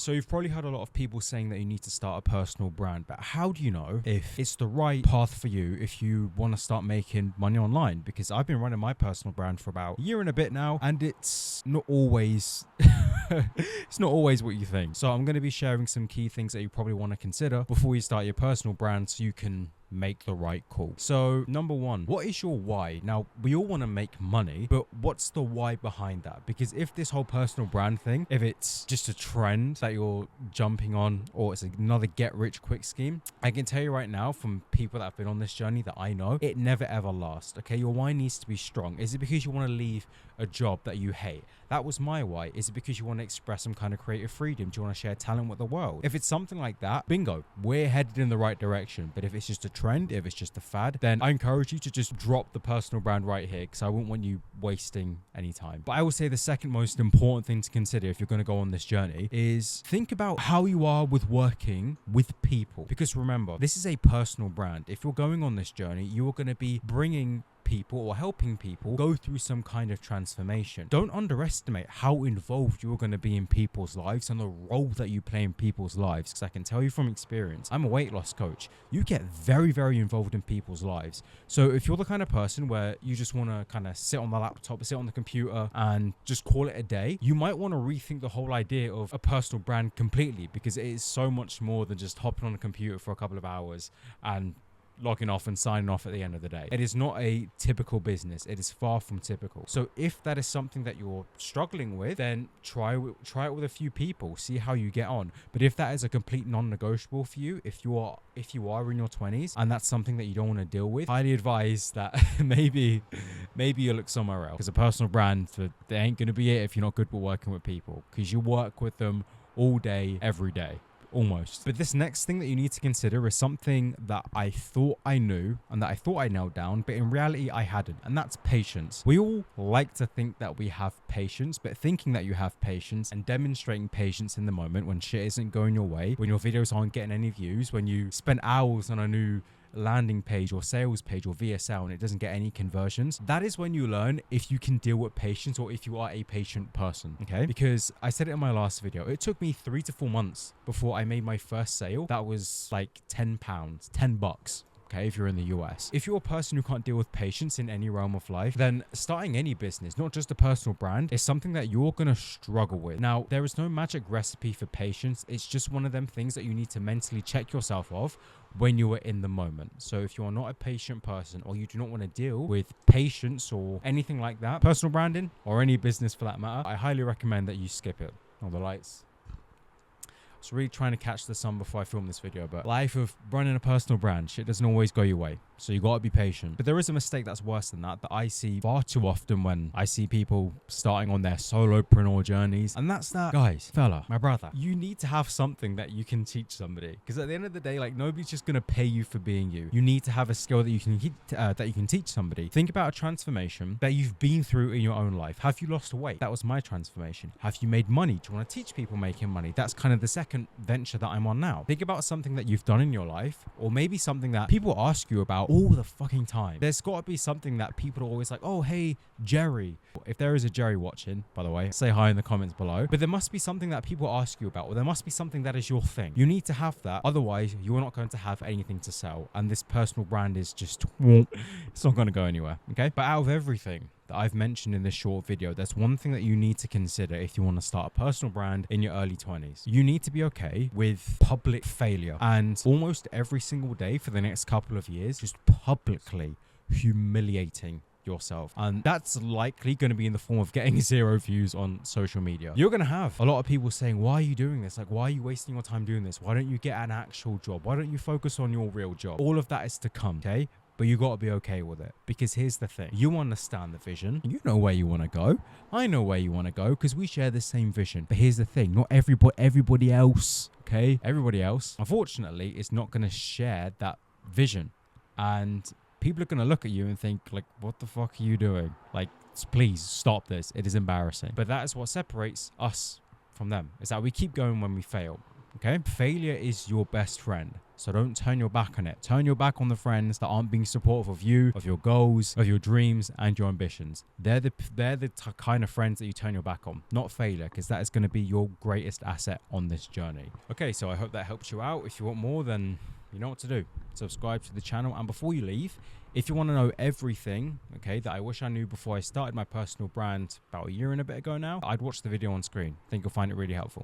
So you've probably heard a lot of people saying that you need to start a personal brand, but how do you know if it's the right path for you if you want to start making money online? Because I've been running my personal brand for about a year and a bit now, and it's not always it's not always what you think. So I'm going to be sharing some key things that you probably want to consider before you start your personal brand so you can make the right call. So number one, what is your why? Now, we all want to make money, but what's the why behind that? Because if this whole personal brand thing, if it's just a trend that you're jumping on, or it's another get rich quick scheme, I can tell you right now from people that have been on this journey that I know, it never ever lasts. Okay, your why needs to be strong. Is it because you want to leave a job that you hate? That was my why. Is it because you want to express some kind of creative freedom? Do you want to share talent with the world? If it's something like that, bingo, we're headed in the right direction. But if it's just a trend, if it's just a fad, then I encourage you to just drop the personal brand right here, because I wouldn't want you wasting any time. But I will say the second most important thing to consider if you're going to go on this journey is think about how you are with working with people. Because remember, this is a personal brand. If you're going on this journey, you are going to be bringing people or helping people go through some kind of transformation. Don't underestimate how involved you're going to be in people's lives and the role that you play in people's lives, because I can tell you from experience, I'm a weight loss coach. You get very, very involved in people's lives. So if you're the kind of person where you just want to kind of sit on the laptop, sit on the computer and just call it a day, you might want to rethink the whole idea of a personal brand completely, because it is so much more than just hopping on a computer for a couple of hours and logging off and signing off at the end of the day. It is not a typical business. It is far from typical. So if that is something that you're struggling with, then try it with a few people, see how you get on. But if that is a complete non-negotiable for you, if you are in your 20s and that's something that you don't want to deal with, highly advise that maybe you look somewhere else, because a personal brand, they ain't going to be it if you're not good with working with people, because you work with them all day, every day. Almost. But this next thing that you need to consider is something that I thought I knew and that I thought I nailed down, but in reality I hadn't, and that's patience. We all like to think that we have patience, but thinking that you have patience and demonstrating patience in the moment when shit isn't going your way, when your videos aren't getting any views, when you spend hours on a new landing page or sales page or VSL and it doesn't get any conversions, that is when you learn if you can deal with patience or if you are a patient person. Okay, because I said it in my last video, it took me 3 to 4 months before I made my first sale. That was like £10, $10. Okay, if you're in the US. If you're a person who can't deal with patience in any realm of life, then starting any business, not just a personal brand, is something that you're gonna struggle with. Now, there is no magic recipe for patience. It's just one of them things that you need to mentally check yourself of when you are in the moment. So if you are not a patient person, or you do not want to deal with patience or anything like that, personal branding or any business for that matter, I highly recommend that you skip it. Oh, the lights. I was really trying to catch the sun before I filmed this video, but life of running a personal brand, shit doesn't always go your way. So you got to be patient. But there is a mistake that's worse than that I see far too often when I see people starting on their solopreneur journeys. And that's that, guys, fella, my brother, you need to have something that you can teach somebody. Because at the end of the day, like, nobody's just going to pay you for being you. You need to have a skill that you can teach somebody. Think about a transformation that you've been through in your own life. Have you lost weight? That was my transformation. Have you made money? Do you want to teach people making money? That's kind of the second venture that I'm on now. Think about something that you've done in your life, or maybe something that people ask you about all the fucking time. There's got to be something that people are always like, oh, hey, Jerry. If there is a Jerry watching, by the way, say hi in the comments below. But there must be something that people ask you about, or there must be something that is your thing. You need to have that. Otherwise, you're not going to have anything to sell. And this personal brand is just, it's not going to go anywhere. Okay. But out of everything that I've mentioned in this short video, there's one thing that you need to consider if you want to start a personal brand in your early 20s. You need to be okay with public failure, and almost every single day for the next couple of years, just publicly humiliating yourself. And that's likely going to be in the form of getting 0 views on social media. You're going to have a lot of people saying, why are you doing this? Like, why are you wasting your time doing this? Why don't you get an actual job? Why don't you focus on your real job? All of that is to come, okay? But you got to be okay with it, because here's the thing. You understand the vision. You know where you want to go. I know where you want to go, because we share the same vision. But here's the thing. Not everybody else, okay? Everybody else, unfortunately, is not going to share that vision. And people are going to look at you and think, like, what the fuck are you doing? Like, please stop this. It is embarrassing. But that is what separates us from them, is that we keep going when we fail. Okay, failure is your best friend. So don't turn your back on it. Turn your back on the friends that aren't being supportive of you, of your goals, of your dreams, and your ambitions. They're the kind of friends that you turn your back on, not failure, because that is going to be your greatest asset on this journey. Okay, so I hope that helps you out. If you want more, then you know what to do. Subscribe to the channel, and before you leave, if you want to know everything, okay, that I wish I knew before I started my personal brand about a year and a bit ago now, I'd watch the video on screen. I think you'll find it really helpful.